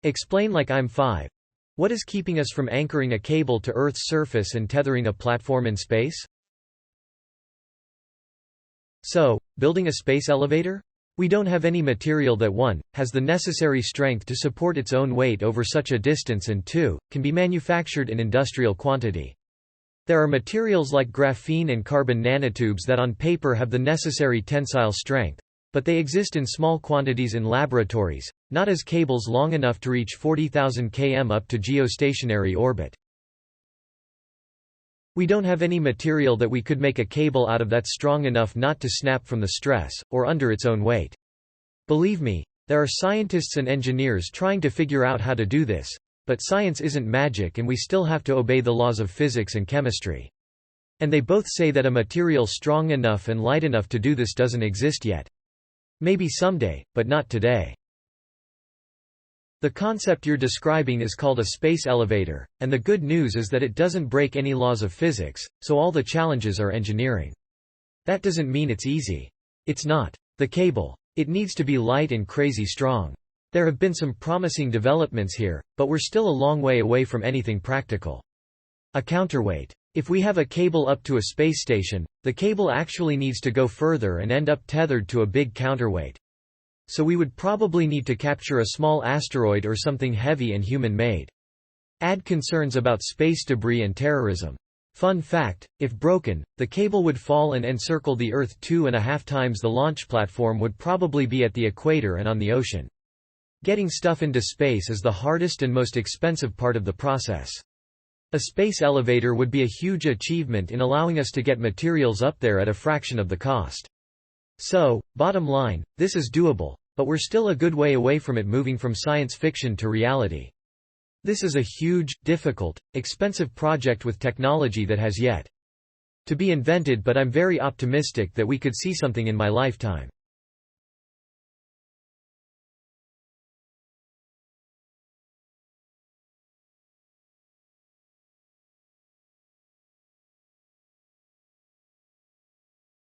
Explain like I'm 5. What is keeping us from anchoring a cable to Earth's surface and tethering a platform in space? So, building a space elevator? We don't have any material that 1. Has the necessary strength to support its own weight over such a distance and 2. Can be manufactured in industrial quantity. There are materials like graphene and carbon nanotubes that on paper have the necessary tensile strength, but they exist in small quantities in laboratories, not as cables long enough to reach 40,000 km up to geostationary orbit. We don't have any material that we could make a cable out of that's strong enough not to snap from the stress, or under its own weight. Believe me, there are scientists and engineers trying to figure out how to do this, but science isn't magic and we still have to obey the laws of physics and chemistry. And they both say that a material strong enough and light enough to do this doesn't exist yet. Maybe someday, but not today. The concept you're describing is called a space elevator, and the good news is that it doesn't break any laws of physics, so all the challenges are engineering. That doesn't mean it's easy. It's not. The cable. It needs to be light and crazy strong. There have been some promising developments here, but we're still a long way away from anything practical. A counterweight. If we have a cable up to a space station, the cable actually needs to go further and end up tethered to a big counterweight. So we would probably need to capture a small asteroid or something heavy and human-made. Add concerns about space debris and terrorism. Fun fact, if broken, the cable would fall and encircle the Earth 2.5 times the launch platform would probably be at the equator and on the ocean. Getting stuff into space is the hardest and most expensive part of the process. A space elevator would be a huge achievement in allowing us to get materials up there at a fraction of the cost. So, bottom line, this is doable, but we're still a good way away from it moving from science fiction to reality. This is a huge, difficult, expensive project with technology that has yet to be invented, but I'm very optimistic that we could see something in my lifetime.